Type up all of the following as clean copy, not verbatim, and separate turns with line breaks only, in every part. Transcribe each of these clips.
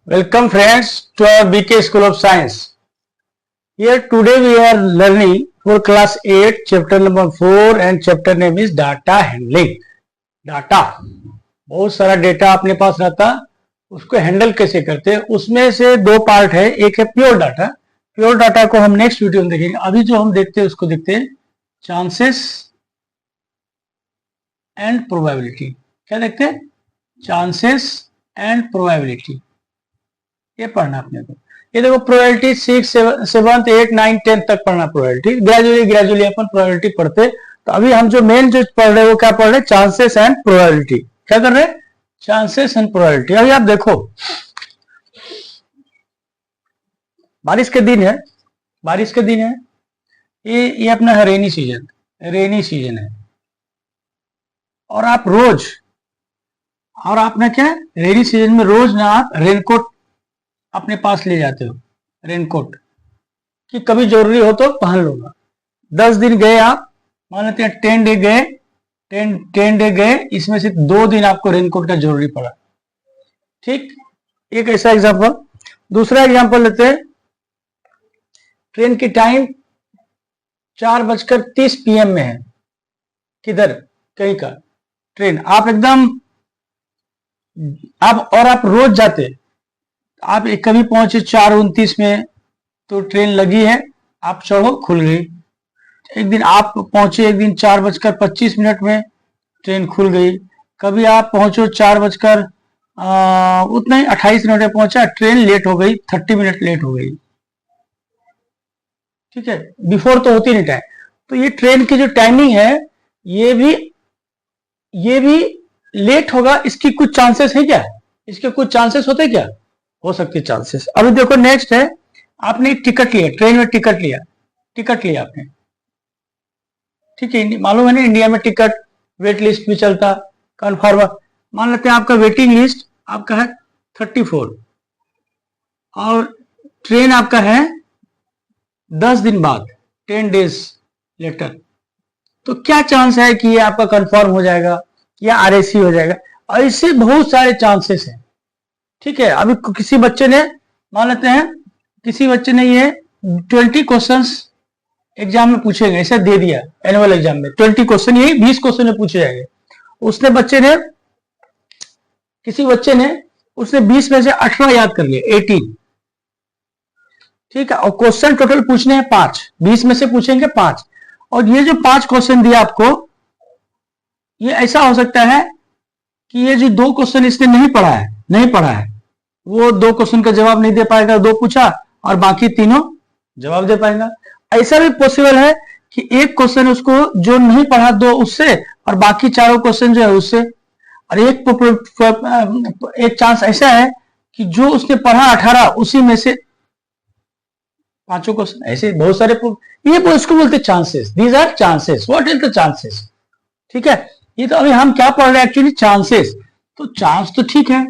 Welcome friends to our BK School of Science. Here today we are learning for class 8 chapter number 4 and chapter name is data handling. Data बहुत सारा data अपने पास रहता, उसको handle कैसे करते हैं, उसमें से दो पार्ट है. एक है प्योर डाटा. प्योर डाटा को हम नेक्स्ट वीडियो में देखेंगे. अभी जो हम देखते हैं उसको देखते हैं चांसेस एंड प्रोबेबिलिटी. क्या देखते हैं? Chances and probability. ये पढ़ना अपने को. ये देखो प्रोबेबिलिटी 6, 7, 8, 9, 10 तक पढ़ना प्रोबेबिलिटी. ग्रेजुअली अपन प्रोबेबिलिटी पढ़ते. तो अभी हम जो मेन जो पढ़ रहे हैं वो क्या पढ़ रहे हैं? Chances and probability. क्या कर रहे हैं? Chances and probability. अभी आप देखो बारिश के दिन है. बारिश के दिन है. ये अपना है रेनी सीजन. रेनी सीजन है और आप रोज और आपने क्या रेनी सीजन में रोज ना आप रेनकोट अपने पास ले जाते हो. रेनकोट कि कभी जरूरी हो तो पहन लूंगा. 10 दिन गए आप, मान लेते हैं 10 डे गए, 10 डे गए, इसमें से 2 दिन आपको रेनकोट का जरूरी पड़ा. ठीक, एक ऐसा एग्जांपल. दूसरा एग्जांपल लेते हैं. ट्रेन की टाइम 4:30 PM में है. किधर? कहीं का ट्रेन. आप एकदम आप रोज जाते. आप कभी पहुंचे 4:29 में तो ट्रेन लगी है, आप चढ़ो, खुल गई. एक दिन आप पहुंचे, एक दिन 4:25 में ट्रेन खुल गई. कभी आप पहुंचो 4 उतना ही 28 मिनट में पहुंचा, ट्रेन लेट हो गई, 30 मिनट लेट हो गई. ठीक है, बिफोर तो होती नहीं टाइम. तो ये ट्रेन की जो टाइमिंग है ये भी लेट होगा. इसकी कुछ चांसेस है क्या? इसके कुछ चांसेस होते क्या? हो सकते चांसेस. अभी देखो नेक्स्ट है. आपने एक टिकट लिया, ट्रेन में टिकट लिया आपने. ठीक है, मालूम है ना इंडिया में टिकट वेट लिस्ट भी चलता, कन्फर्म. मान लेते हैं आपका वेटिंग लिस्ट आपका है 34 और ट्रेन आपका है 10 दिन बाद, 10 डेज लेटर. तो क्या चांस है कि ये आपका कंफर्म हो जाएगा या RAC हो जाएगा? ऐसे बहुत सारे चांसेस हैं. ठीक है, अभी किसी बच्चे ने, मान लेते हैं किसी बच्चे ने ये 20 क्वेश्चंस एग्जाम में पूछेंगे, ऐसा दे दिया एनुअल एग्जाम में 20 क्वेश्चन, यही 20 क्वेश्चन में पूछे जाएंगे. किसी बच्चे ने उसने 20 में से 18 याद कर लिए, 18. ठीक है, और क्वेश्चन टोटल पूछने हैं 5. 20 में से पूछेंगे 5. और ये जो 5 क्वेश्चन दिया आपको, ये ऐसा हो सकता है कि ये जो 2 क्वेश्चन इसने नहीं पढ़ा है, वो 2 क्वेश्चन का जवाब नहीं दे पाएगा. 2 पूछा और बाकी तीनों जवाब दे पाएगा. ऐसा भी पॉसिबल है कि एक क्वेश्चन उसको जो नहीं पढ़ा 2 उससे, और बाकी चारों क्वेश्चन जो है उससे. और एक चांस ऐसा है कि जो उसने पढ़ा 18, उसी में से 5 क्वेश्चन. ऐसे बहुत सारे, ये उसको बोलते chances. These are chances. What is the chances? ठीक है, ये तो अभी हम क्या पढ़ रहे हैं एक्चुअली? चांसेस. तो चांस तो ठीक है,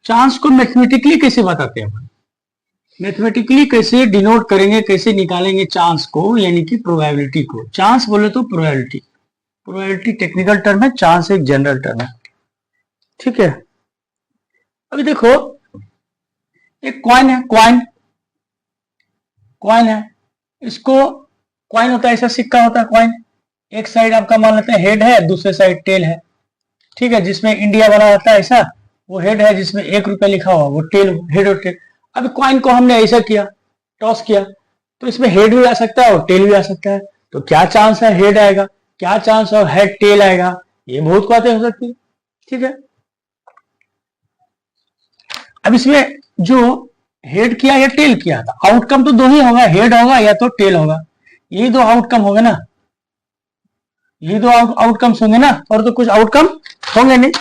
चांस को मैथमेटिकली कैसे बताते हैं? मैथमेटिकली कैसे डिनोट करेंगे, कैसे निकालेंगे चांस को, यानी कि प्रोबेबिलिटी को. चांस बोले तो प्रोबेबिलिटी टेक्निकल टर्म है, चांस एक जनरल टर्म है. ठीक है, अभी देखो एक कॉइन है. कॉइन है, इसको कॉइन होता है, ऐसा सिक्का होता है कॉइन. एक साइड आपका मान लेते हैं हेड है, दूसरे साइड टेल है. ठीक है, जिसमें इंडिया बना रहता है ऐसा वो हेड है, जिसमें 1 रुपया लिखा हुआ वो टेल, हेड और टेल. अभी कॉइन को हमने ऐसा किया, टॉस किया, तो इसमें हेड भी आ सकता है और टेल भी आ सकता है. तो क्या चांस है हेड आएगा, क्या चांस है हेड टेल आएगा? ये बहुत बातें हो सकती है. ठीक है, अब इसमें जो हेड किया या टेल किया था, आउटकम तो 2 ही होगा, हेड होगा या तो टेल होगा. यही 2 आउटकम होंगे ना, यही 2 आउटकम्स होंगे ना, और तो कुछ आउटकम होंगे नहीं.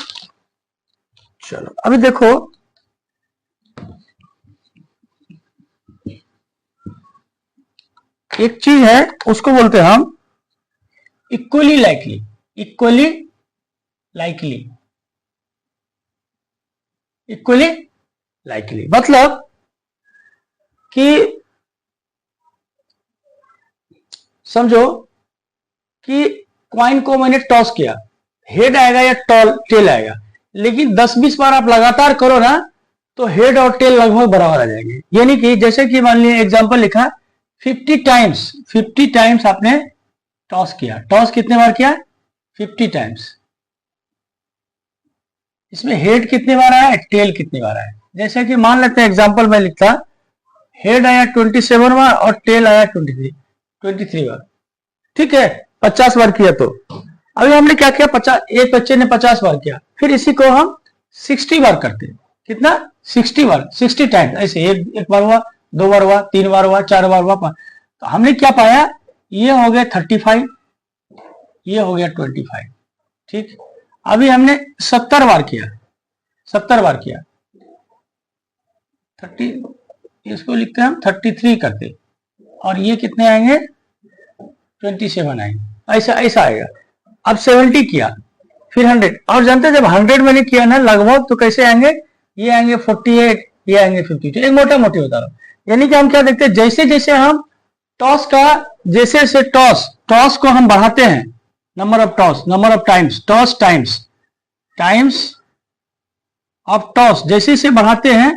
चलो अभी देखो, एक चीज है उसको बोलते हैं हम इक्वली लाइकली. मतलब कि समझो कि कॉइन को मैंने टॉस किया, हेड आएगा या टेल आएगा, लेकिन 10-20 बार आप लगातार करो ना, तो हेड और टेल लगभग बराबर आ जाएंगे। यानी कि जैसे कि मान लिया एग्जांपल लिखा 50 टाइम्स आपने टॉस किया। टॉस कितने बार किया? 50 टाइम्स। इसमें हेड कितने बार आया, टेल कितने बार आया? जैसे कि मान लेते हैं एग्जांपल में लिखता, हेड आया 27 बार और टेल आया 23 बार। ठीक है, 50 बार किया। तो अभी हमने क्या किया, 50, एक बच्चे ने 50 बार किया, फिर इसी को हम 60 बार करते हैं। कितना? 60 बार, 60 टाइम्स। ऐसे एक बार हुआ, 2 बार हुआ, 3 बार हुआ, 4 बार हुआ, 5। तो हमने क्या पाया, ये हो गया 35, ये हो गया 25। ठीक, अभी हमने 70 बार किया, 70 बार किया, 30, इसको लिखते हैं हम 33 करते, और ये कितने आएंगे? 27 आएंगे। ऐसा ऐसा आएगा। अब 70 किया, फिर 100, और जानते हैं जब 100 मैंने किया ना लगभग, तो कैसे आएंगे? ये आएंगे 48, ये आएंगे 52। एक मोटा मोटी बता रहा हूं। यानी कि हम क्या देखते हैं, जैसे जैसे हम टॉस का, जैसे जैसे टॉस को हम बढ़ाते हैं, number of toss, number of times, toss times of toss जैसे जैसे बढ़ाते हैं,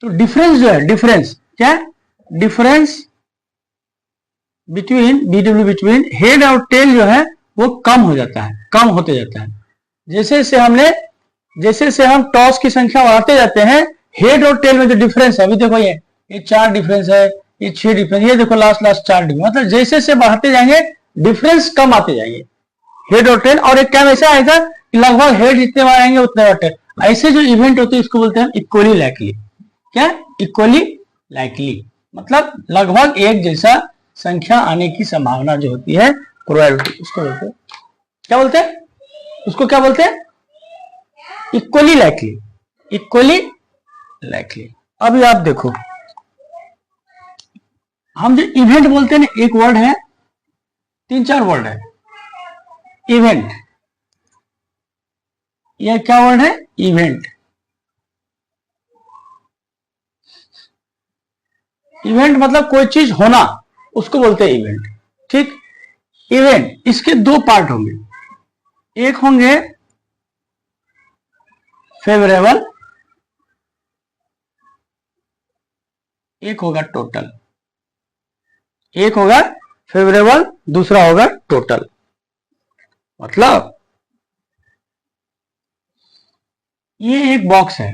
तो डिफरेंस जो है, डिफरेंस क्या है? डिफरेंस बिटवीन हेड और टेल जो है वो कम हो जाता है, कम होते जाता है। जैसे से हम टॉस की संख्या बढ़ाते जाते हैं, हेड और टेल में जो डिफरेंस है, अभी देखो ये 4 डिफरेंस है, ये 6 डिफरेंस, ये देखो लास्ट 4 डिफरेंस, मतलब जैसे से बढ़ाते जाएंगे डिफरेंस कम आते जाएंगे हेड और टेल। और एक टाइम ऐसा आएगा कि लगभग हेड जितने बार आएंगे उतने बार टेल। ऐसे जो इवेंट होते हैं इसको बोलते हैं इक्वली लाइकली। क्या? इक्वली लाइकली, मतलब लगभग एक जैसा संख्या आने की संभावना जो होती है, प्रोबेबिलिटी, उसको बोलते हैं, क्या बोलते हैं? उसको क्या बोलते हैं? Equally likely, equally likely. अभी आप देखो, हम जो इवेंट बोलते हैं ना, एक वर्ड है, 3-4 वर्ड है। इवेंट, यह क्या वर्ड है? इवेंट। इवेंट मतलब कोई चीज होना, उसको बोलते हैं इवेंट। ठीक, इवेंट, इसके 2 पार्ट होंगे, एक होंगे फेवरेबल, एक होगा टोटल। एक होगा फेवरेबल, दूसरा होगा टोटल। मतलब ये एक बॉक्स है,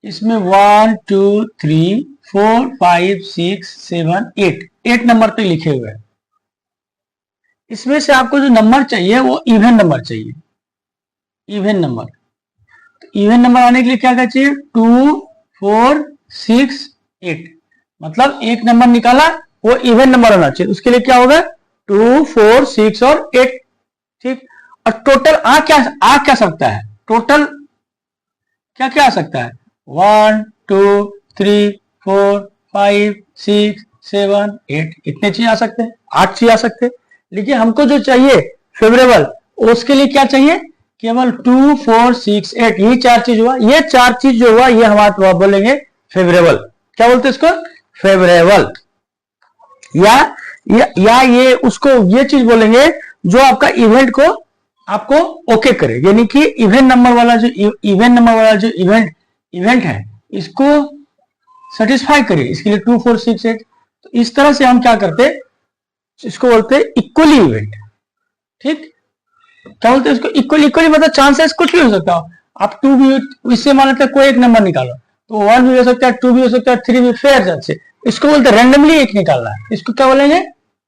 इसमें 1 2 3 4 5 6 7 8 नंबर पे लिखे हुए हैं। इसमें से आपको जो नंबर चाहिए वो इवन नंबर चाहिए, इवन नंबर। तो इवन नंबर आने के लिए क्या क्या चाहिए? 2 4 6 8, मतलब एक नंबर निकाला वो इवन नंबर होना चाहिए। उसके लिए क्या होगा? 2 4 6 और 8। ठीक, और टोटल आ क्या सकता है? टोटल क्या क्या आ सकता है? 1 2 3 4 5 6 7 8, इतने चीज आ सकते हैं, 8 चीज आ सकते हैं। लेकिन हमको जो चाहिए फेवरेबल, उसके लिए क्या चाहिए? केवल 2 4 6 8, ये 4 चीज हुआ। ये 4 चीज जो हुआ, ये हमारे बोलेंगे फेवरेबल। क्या बोलते हैं इसको? फेवरेबल। या ये उसको, ये चीज बोलेंगे जो आपका इवेंट को आपको ओके करे, यानी कि इवेंट नंबर वाला जो इवेंट है, इसको सेटिस्फाई करे, इसके लिए 2 4 6 8। तो इस तरह से हम क्या करते, इसको बोलते हैं इक्वली इवेंट। ठीक, क्या बोलते हैं इसको? इक्वली मतलब चांसेस कुछ भी हो सकता हो। आप 2 भी, इससे मान लेते हैं कोई एक नंबर निकालो, तो 1 भी हो सकता है, 2 भी हो सकता है, 3 भी, फेयर से। इसको बोलते हैं रैंडमली एक निकालना है। इसको क्या बोलेंगे?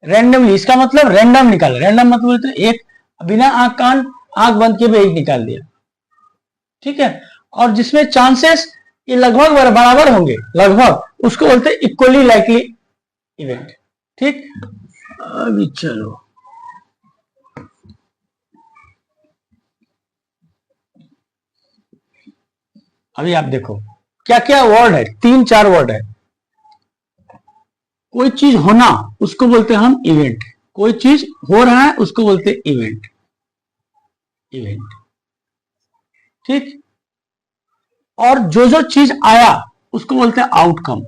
रैंडमली। इसका मतलब रैंडम निकाल, रैंडम मतलब बोलते हैं एक बिना आंख बंद किए भी एक निकाल दिया। ठीक है, और जिसमें चांसेस ये लगभग बराबर होंगे, लगभग, उसको बोलते हैं इक्वली लाइकली इवेंट। ठीक, अभी चलो अभी आप देखो क्या क्या वर्ड है, 3-4 वर्ड है। कोई चीज होना, उसको बोलते हैं हम इवेंट। कोई चीज हो रहा है, उसको बोलते हैं इवेंट। ठीक, और जो चीज आया उसको बोलते हैं आउटकम।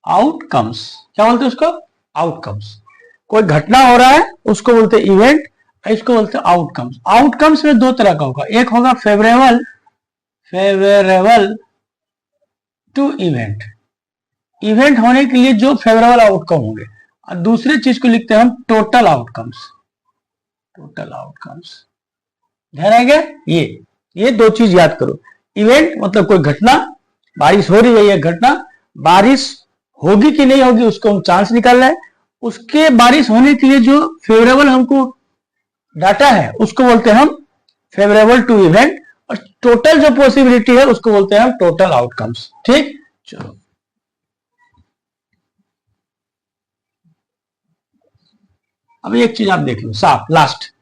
आउटकम्स, क्या बोलते हैं उसको? आउटकम्स। कोई घटना हो रहा है उसको बोलते हैं इवेंट, इसको बोलते हैं आउटकम्स। आउटकम्स में 2 तरह का होगा, एक होगा favourable favourable to event, event होने के लिए जो फेवरेबल आउटकम होंगे, और दूसरी चीज को लिखते हैं हम टोटल आउटकम्स, टोटल आउटकम्स। ध्यान आ गया? ये दो चीज याद करो। इवेंट मतलब कोई घटना, बारिश हो रही है, यह घटना, बारिश होगी कि नहीं होगी उसको हम चांस निकाल रहे हैं, उसके बारिश होने के लिए जो फेवरेबल हमको डाटा है उसको बोलते हैं हम फेवरेबल टू इवेंट, और टोटल जो पॉसिबिलिटी है उसको बोलते हैं हम टोटल आउटकम्स। ठीक, चलो अभी एक चीज आप देख लो साफ लास्ट,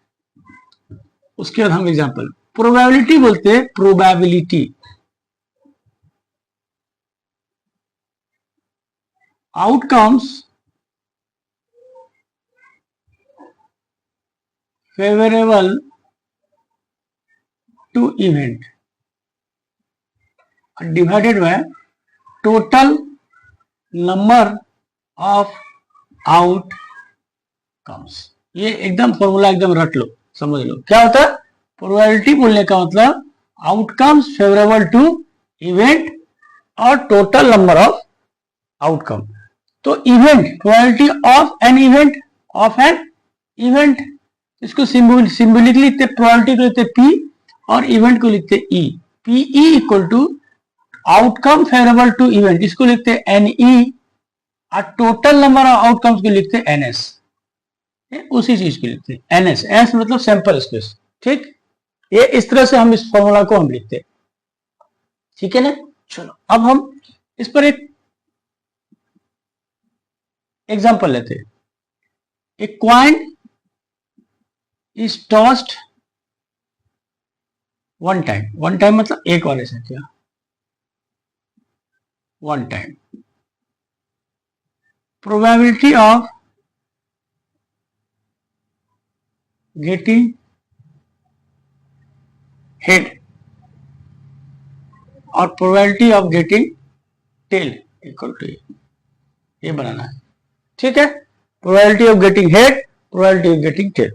उसके बाद हम एग्जांपल। प्रोबेबिलिटी बोलते हैं, probability, outcomes favourable to event divided by total number of outcomes. ये एकदम फॉर्मूला एकदम रट लो, समझ लो क्या होता है। प्रोबेबिलिटी बोलने का मतलब आउटकम्स फेवरेबल टू इवेंट और टोटल नंबर ऑफ आउटकम। तो event, probability of an event, of an event, इसको सिंबॉलिकली लिखते, प्रोबेबिलिटी को लिखते पी और इवेंट को लिखते E. PE equal to outcome favourable to event, इसको लिखते एन ई, और टोटल नंबर ऑफ आउटकम्स को लिखते एन एस। उसी चीज को लिखते एन एस, एस मतलब सैंपल स्पेस। ठीक, ये इस तरह से हम इस फॉर्मूला को हम लिखते, ठीक है ना। चलो अब हम इस पर एक एग्जांपल लेते हैं। A coin is tossed one time, one time मतलब एक बार ऐसा किया, one time. Probability of getting head और probability of getting tail equal to ये बनाना है। ठीक है, probability of getting head, probability of getting tail.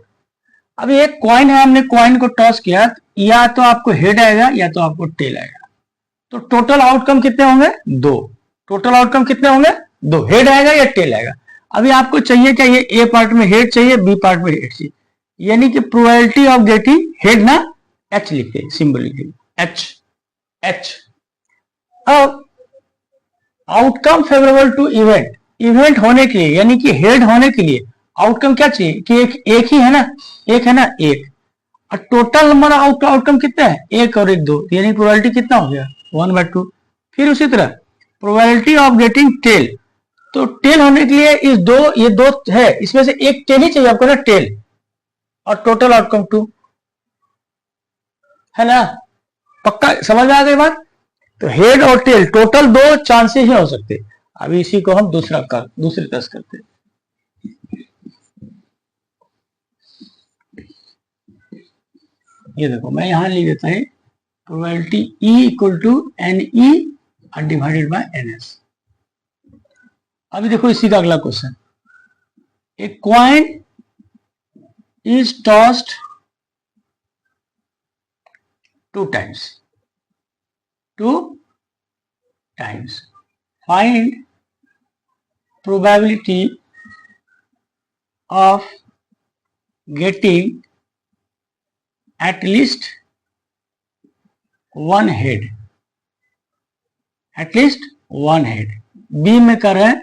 अभी एक कॉइन है, हमने कॉइन को टॉस किया, या तो आपको हेड आएगा या तो आपको टेल आएगा। तो टोटल आउटकम कितने होंगे? दो। टोटल आउटकम कितने होंगे? दो। हेड आएगा या टेल आएगा। अभी आपको चाहिए क्या? ये ए पार्ट में हेड चाहिए, बी पार्ट में हेड चाहिए, यानी कि प्रोबेबिलिटी ऑफ गेटिंग हेड ना एच लिखते, सिंबॉलिकली एच, एच। अब outcome favourable to event, event होने के लिए यानी कि हेड होने के लिए आउटकम क्या चाहिए कि एक ही है ना, एक है ना, एक। और टोटल नंबर ऑफ आउटकम कितना है? एक और एक, दो, यानी प्रोबेबिलिटी कितना हो गया? 1/2। फिर उसी तरह प्रोबेबिलिटी ऑफ गेटिंग टेल, तो टेल होने के लिए इस दो, ये दो है, इसमें से एक टेल ही चाहिए आपको ना, टेल, और टोटल आउटकम 2 है ना। पक्का समझ आ गई बात? तो हेड और टेल टोटल दो चांसेस ही हो सकते। अभी इसी को हम दूसरी तरह से करते हैं। ये देखो मैं यहां लिख देता है probability E equal to N E divided by N S. अभी देखो इसी का अगला question. A coin is tossed 2 times, 2 times. Find probability of getting at least one head, at least one head. B में कर रहे हैं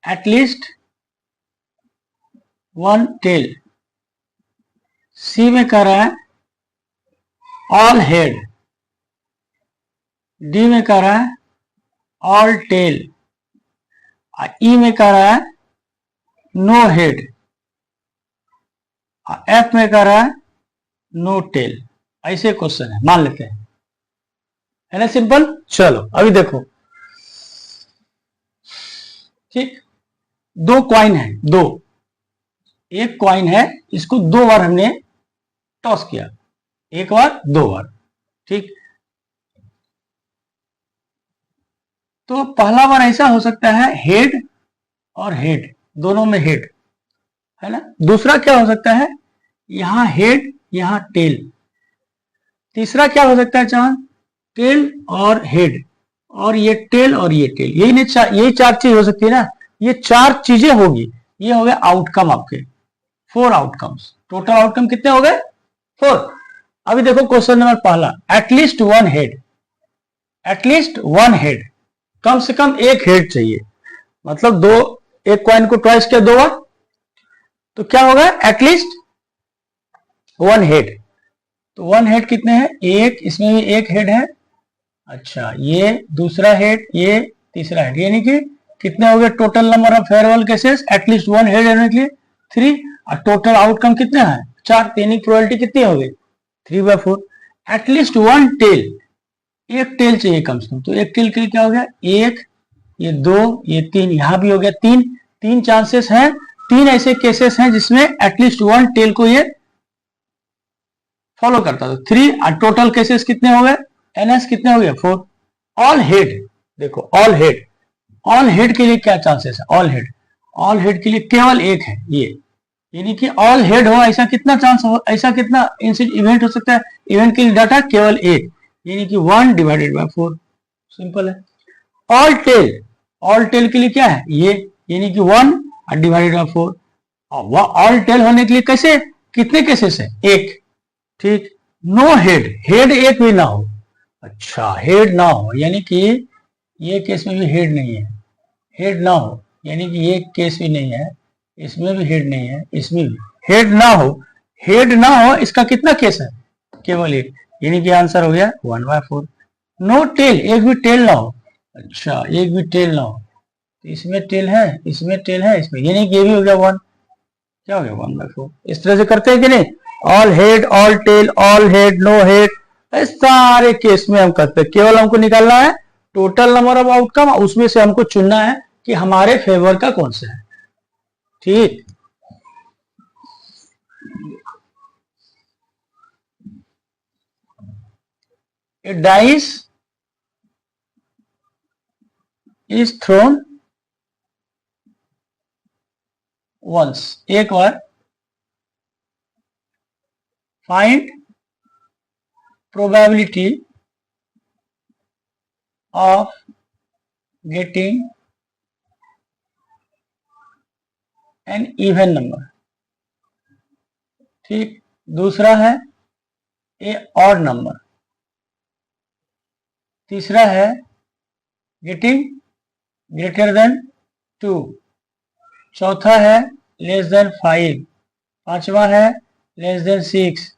at least one tail. C में कर रहा है ऑल हेड। डी में कर रहा है ऑल टेल। ई में कर रहा है नो हेड। एफ में कर रहा है नो टेल। ऐसे क्वेश्चन है, मान लेते हैं, है ना सिंपल। चलो अभी देखो, ठीक, दो कॉइन है, दो, एक कॉइन है, इसको 2 बार हमने टॉस किया, एक बार 2 बार, ठीक। तो पहला बार ऐसा हो सकता है हेड और हेड, दोनों में हेड है ना। दूसरा क्या हो सकता है, यहां हेड यहां टेल। तीसरा क्या हो सकता है चांस, टेल और हेड, और ये टेल और ये टेल, यही चार चीज हो सकती है ना, ये चार चीजें होगी, ये हो गए आउटकम आपके, 4 आउटकम्स। टोटल आउटकम कितने हो गए? 4। अभी देखो क्वेश्चन नंबर पहला, at least one head, at least one head, कम से कम एक हेड चाहिए, मतलब दो, एक कॉइन को ट्वाइस किया 2 बार, तो क्या होगा? At least one head. तो वन हेड कितने हैं? एक, इसमें भी एक हेड है, अच्छा ये दूसरा हेड, ये तीसरा हेड, यानी कि कितने हो गए total number of farewell cases at least one head होने के लिए? 3। और टोटल आउटकम कितने हैं? 4। यानी प्रोबेबिलिटी कितनी हो गई? 3/4। एटलीस्ट वन टेल, एक टेल चाहिए कम से कम, तो एक टेल के लिए क्या हो गया? 1, ये 2, ये 3, यहां भी हो गया 3। 3 चांसेस हैं, 3 ऐसे केसेस हैं जिसमें एटलीस्ट वन टेल को ये फॉलो करता है। 3 और टोटल केसेस कितने हो गए? एनएस कितने हो गए? 4। ऑल हेड, देखो ऑल हेड, ऑल हेड के लिए क्या चांसेस है? ऑल हेड, ऑल हेड के लिए केवल एक है ये, यानी कि ऑल हेड हो ऐसा कितना चांस हो, ऐसा कितना इवेंट हो सकता है? इवेंट के लिए डाटा केवल एक, यानी कि 1/4, सिंपल है। ऑल टेल, ऑल टेल के लिए क्या है? ये, यानी कि 1/4। ऑल टेल होने के लिए कैसे, कितने केसेस है? एक, ठीक। नो हेड, हेड एक भी ना हो, अच्छा हेड ना हो, यानी कि ये केस में भी हेड नहीं है, हेड ना हो, यानी कि ये केस भी नहीं है, इसमें भी हेड नहीं है, इसमें भी हेड ना हो, हेड ना हो, इसका कितना केस है? केवल एक, यानी कि आंसर हो गया 1/4। नो टेल, एक भी टेल ना हो, अच्छा एक भी टेल ना हो, तो इसमें टेल है, इसमें टेल है, इसमें, यानी कि ये भी हो गया 1, क्या हो गया? 1/4। इस तरह से करते हैं कि नहीं? All head, all tail, all head, no head, इस सारे केस में हम करते हैं। केवल हमको निकालना है टोटल नंबर ऑफ आउटकम, उसमें से हमको चुनना है कि हमारे फेवर का कौन सा है, ठीक। A dice is thrown once, एक बार, find probability of getting an even number, ठीक। दूसरा है ए ऑड नंबर, तीसरा है गेटिंग ग्रेटर देन 2, चौथा है लेस देन 5, पांचवा है लेस देन 6,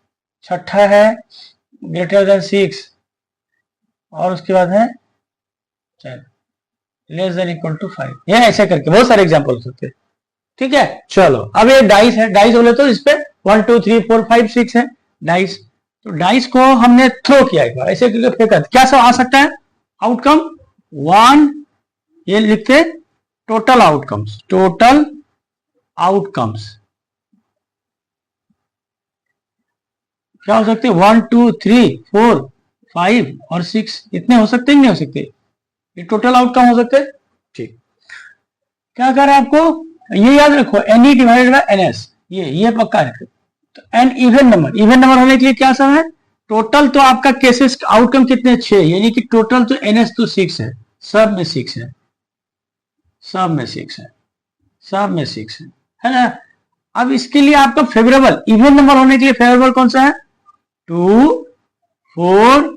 छठा है ग्रेटर देन 6, और उसके बाद है लेस देन इक्वल टू 5। ये ऐसे करके बहुत सारे एग्जांपल हो सकते हैं, ठीक है। चलो अब ये डाइस है, डाइस बोले तो इस पे 1 2 3 4 5 6 है डाइस, तो डाइस को हमने थ्रो किया एक बार, ऐसे करके फेंका, क्या सब आ सकता है? आउटकम 1, ये लिखते टोटल आउटकम्स, टोटल आउटकम्स क्या हो सकते हैं? 1 2 3 4 5 और 6, इतने हो सकते हैं नहीं हो सकते? ये टोटल आउटकम हो सकते हैं, ठीक। क्या कर रहा है आपको, ये याद रखो, एनी डिवाइडेड बाय एनएस, ये पक्का है। तो an even number, even number होने के लिए क्या सब है? टोटल तो आपका केसेस आउटकम कितने? 6, यानी कि टोटल तो एनएस तो 6 है, सब में 6 है, सब में 6 है, सब में 6 है ना। अब इसके लिए आपका फेवरेबल इवन नंबर होने के लिए फेवरेबल कौन सा है? 2 4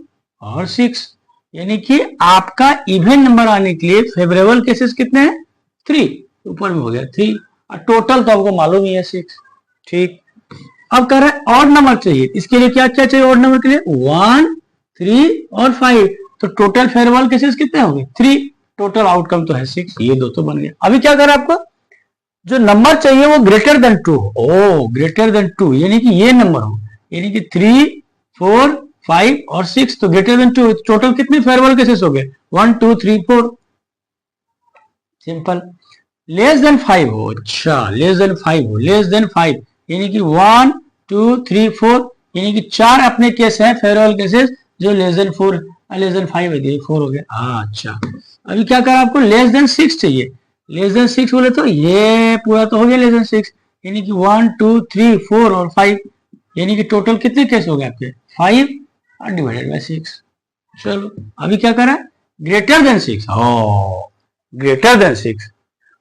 और 6, यानी कि आपका इवन नंबर आने के लिए फेवरेबल केसेस कितने हैं? 3, ऊपर में हो गया 3, और टोटल तो आपको मालूम ही है 6, ठीक। अब कह रहा है ऑड नंबर चाहिए, इसके लिए क्या क्या चाहिए ऑड नंबर के लिए? 1 3 और 5, तो टोटल फेवरेबल केसेस कितने होंगे? 3, टोटल आउटकम तो है 6, ये दो तो बन गया। अभी क्या कर रहा है आपको, जो नंबर चाहिए वो ग्रेटर देन 2, ओ ग्रेटर देन 2, यानी कि ये नंबर हो, यानी कि 3 4 5 और 6, तो ग्रेटर देन 2, टोटल कितने फेवरेबल केसेस हो गए? 1 2 3 4, सिंपल। लेस देन 5 हो, अच्छा लेस देन 5 हो, लेस देन 5 यानी कि 1 2 3 4, यानी कि 4 अपने केस हैं फेवरेबल केसेस जो लेस देन 4, लेस देन 5 है, 4 हो गया। हाँ अच्छा, अभी क्या करा आपको? लेस देन 6 चाहिए, लेस देन 6 बोले तो ये पूरा तो हो गया लेस देन 6, यानी कि 1 2 3 4 और 5, यानी कि टोटल कितने केस हो गए आपके? 5 डिवाइडेड बाय 6, चलो अभी क्या करा, ग्रेटर देन 6। ग्रेटर देन 6,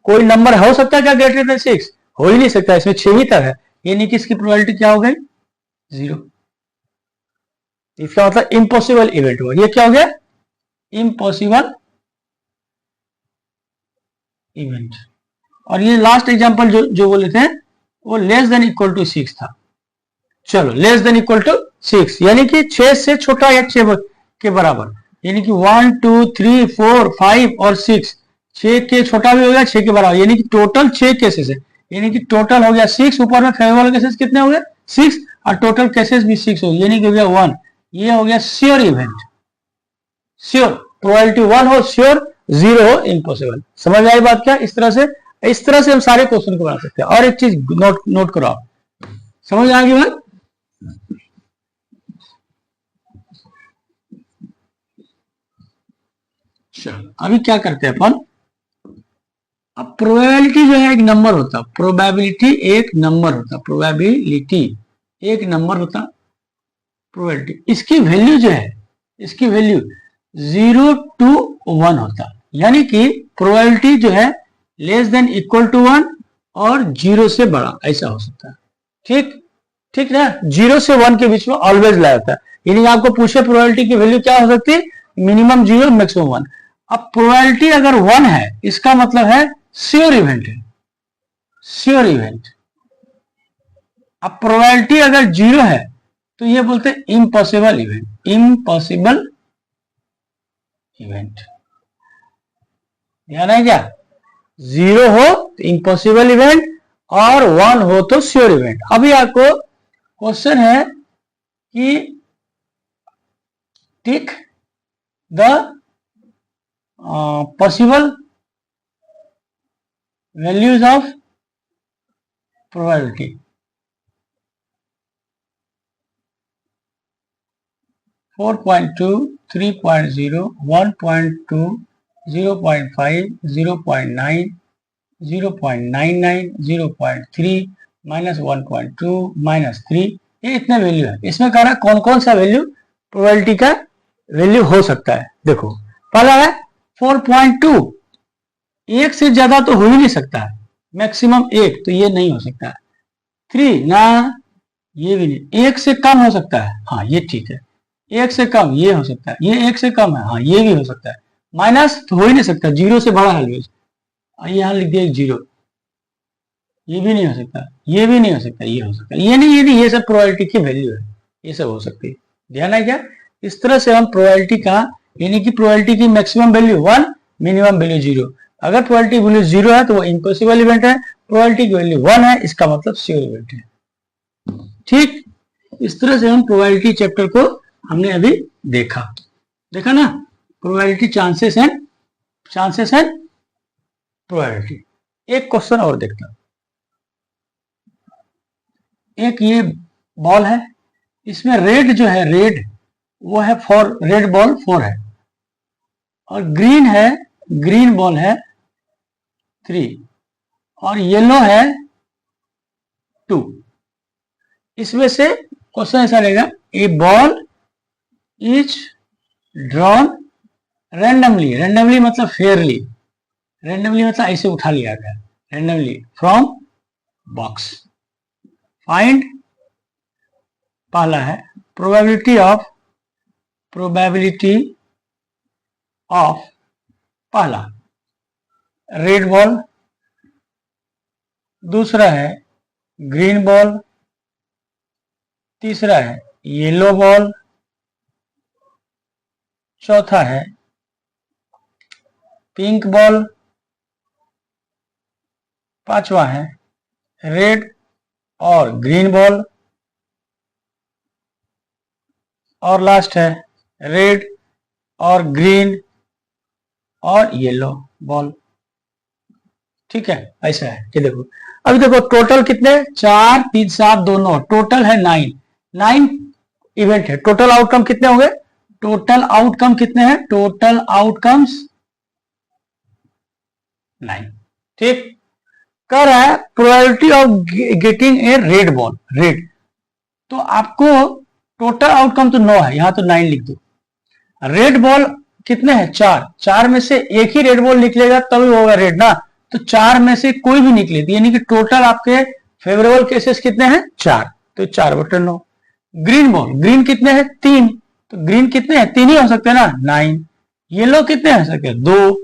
कोई नंबर हो सकता है क्या ग्रेटर देन 6? हो ही नहीं सकता, इसमें 6 ही तक है, यानी कि इसकी प्रोबेबिलिटी क्या हो गई, 0। इसका मतलब इम्पॉसिबल इवेंट हुआ। ये क्या हो गया, इम्पॉसिबल इवेंट। और ये लास्ट एग्जांपल जो बोले थे वो लेस देन इक्वल टू 6 था। चलो लेस देन इक्वल टू 6 यानी कि 6 से छोटा या 6 के बराबर, यानी कि 1 2 3 4 5 और 6, 6 के छोटा भी हो गया 6 के बराबर, यानी कि टोटल 6 केसेस है, यानी कि टोटल हो गया 6, ऊपर में फेवरेबल केसेस कितने हो गए 6, और टोटल केसेस भी 6 हो गए, यानी कि हो गया 1। ये हो गया श्योर इवेंट, श्योर प्रोबेबिलिटी 1 हो श्योर, 0 हो इम्पॉसिबल। समझ आई बात क्या? इस तरह से हम सारे क्वेश्चन को बना सकते हैं। और एक चीज नोट करो आप, समझ आ गई बात? चलो अभी क्या करते हैं अपन, अब प्रोबेबिलिटी जो है एक नंबर होता, प्रोबेबिलिटी एक नंबर होता, प्रोबेबिलिटी एक नंबर होता, प्रोबेबिलिटी इसकी वैल्यू जो है, इसकी वैल्यू 0 to 1 होता, यानी कि प्रोबेबिलिटी जो है लेस देन इक्वल टू 1 और 0 से बड़ा, ऐसा हो सकता है। ठीक ना, 0 से 1 के बीच में ऑलवेज लाया होता है, यानी आपको पूछे प्रोबेबिलिटी की वैल्यू क्या हो सकती है, मिनिमम 0 मैक्सिमम 1। अब प्रोबेबिलिटी अगर 1 है इसका मतलब है श्योर इवेंट है, श्योर इवेंट। अब प्रोबेबिलिटी अगर 0 है तो ये बोलते हैं इम्पॉसिबल इवेंट, इम्पॉसिबल इवेंट। ध्यान है क्या, 0 हो तो इम्पॉसिबल इवेंट और 1 हो तो श्योर इवेंट। अभी आपको क्वेश्चन है कि tick the possible values of probability. Four 4.2 3.0 1.2 0.5 0.9 0.99 0.3 -1.2 -3, ये इतने वैल्यू है। इसमें कह रहा है कौन कौन सा वैल्यू प्रोबेबिलिटी का वैल्यू हो सकता है। देखो पहला है 4.2, एक से ज्यादा तो हो ही नहीं सकता है, मैक्सिमम 1, तो ये नहीं हो सकता है। 3 ना, ये भी नहीं। 1 से कम हो सकता है, हाँ ये ठीक है। 1 से कम ये हो सकता है, ये 1 से कम है, हाँ ये भी हो सकता है। माइनस तो हो ही नहीं सकता, 0 से बड़ा ऑलवेज, यहां लिख दिया 0, ये भी नहीं हो सकता, ये भी नहीं हो सकता, ये हो सकता है। ये नहीं, ये सब प्रोबेबिलिटी की वैल्यू है, ये सब हो सकती है। ध्यान है क्या? इस तरह से हम प्रोबेबिलिटी का, यानी कि प्रोबेबिलिटी की मैक्सिमम वैल्यू 1, मिनिमम वैल्यू 0। अगर प्रोबेबिलिटी वैल्यू 0 है तो वो इम्पॉसिबल इवेंट है, प्रोबेबिलिटी की वैल्यू 1 है इसका मतलब श्योर इवेंट है। ठीक, इस तरह से हम प्रोबेबिलिटी चैप्टर को हमने अभी देखा ना, प्रोबेबिलिटी चांसेस एंड प्रोबेबिलिटी। एक क्वेश्चन और देखता, एक ये बॉल है, इसमें रेड जो है, रेड वो है 4, रेड बॉल 4 है, और ग्रीन है, ग्रीन बॉल है 3, और येलो है 2। इसमें से क्वेश्चन ऐसा रहेगा, a ball is drawn randomly, randomly मतलब फेयरली, रैंडमली मतलब ऐसे उठा लिया गया, रैंडमली फ्रॉम बॉक्स। फाइंड, पहला है प्रोबेबिलिटी ऑफ पहला रेड बॉल, दूसरा है ग्रीन बॉल, तीसरा है येलो बॉल, चौथा है पिंक बॉल, पांचवा है रेड और ग्रीन बॉल, और लास्ट है रेड और ग्रीन और येलो बॉल। ठीक है, ऐसा है कि देखो, अभी देखो टोटल कितने, 4 3 7 2 9, टोटल है 9 इवेंट है। टोटल आउटकम कितने होंगे, टोटल आउटकम कितने हैं, टोटल आउटकम्स 9। ठीक, कर रहा है probability of getting a red ball, red, तो आपको टोटल आउटकम तो 9 है, यहां तो 9 लिख दो। रेड बॉल कितने हैं? 4, 4 में से एक ही रेड बॉल निकलेगा तभी होगा रेड ना, तो 4 में से कोई भी निकले, यानी कि टोटल आपके फेवरेबल केसेस कितने हैं? 4, तो 4/9। ग्रीन बॉल, ग्रीन कितने हैं? 3, तो ग्रीन कितने हैं? 3 ही हो सकते हैं ना, 9। येलो कितने हो सकते हैं? 2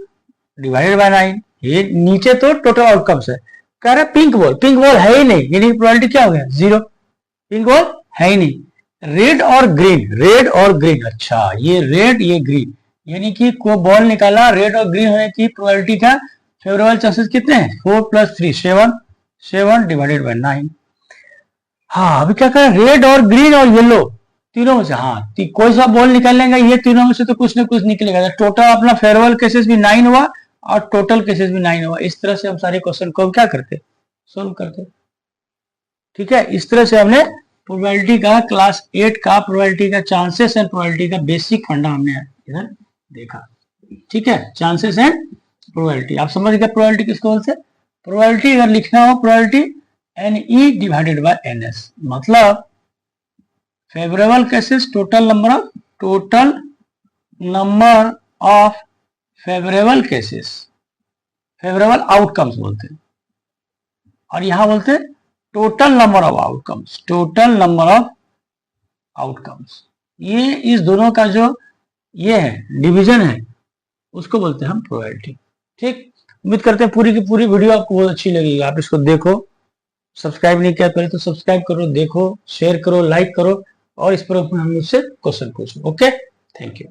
डिवाइडेड बाय 9। ये नीचे तो टोटल आउटकम्स है। कह रहा है पिंक बॉल, पिंक बॉल है ही नहीं, यानी प्रोबेबिलिटी क्या हो गया? 0, पिंक बॉल है ही नहीं। रेड और ग्रीन, रेड और ग्रीन, अच्छा ये रेड ये ग्रीन, यानी कि को बॉल निकाला रेड और ग्रीन होने की प्रोबेबिलिटी का फेवरेबल चांसेस कितने हैं? 4 + 3 7, 7 डिवाइडेड बाय 9। हाँ अभी क्या करें? रेड और ग्रीन और येलो तीनों में से, हाँ कोई सा बॉल निकाल लेंगे, ये तीनों में से तो कुछ ना कुछ निकलेगा। टोटल अपना फेवरेबल केसेस भी 9 हुआ और टोटल केसेस भी 9 हुआ। इस तरह से हम सारे क्वेश्चन को क्या करते? सोल्व करते। ठीक है, इस तरह से हमने प्रोबेबिलिटी का क्लास 8 का प्रोबेबिलिटी का चांसेस एंड प्रोबेबिलिटी का बेसिक फंडा हमने इधर देखा। ठीक है, चांसेस एंड प्रोबेबिलिटी आप समझ गए। प्रोबेबिलिटी किसको बोलते हैं? प्रोबेबिलिटी अगर लिखना हो, probability NE divided by NS, मतलब favourable cases total number of favourable cases, favourable outcomes बोलते हैं, और यहां बोलते हैं total number of outcomes, total number of outcomes. ये इस दोनों का जो ये है डिवीजन है, उसको बोलते हैं हम प्रोबेबिलिटी। ठीक, उम्मीद करते हैं पूरी की पूरी वीडियो आपको बहुत अच्छी लगेगी। आप इसको देखो, सब्सक्राइब नहीं किया पहले तो सब्सक्राइब करो, देखो, शेयर करो, लाइक करो, और इस पर हम मुझसे क्वेश्चन पूछो। Okay, thank you.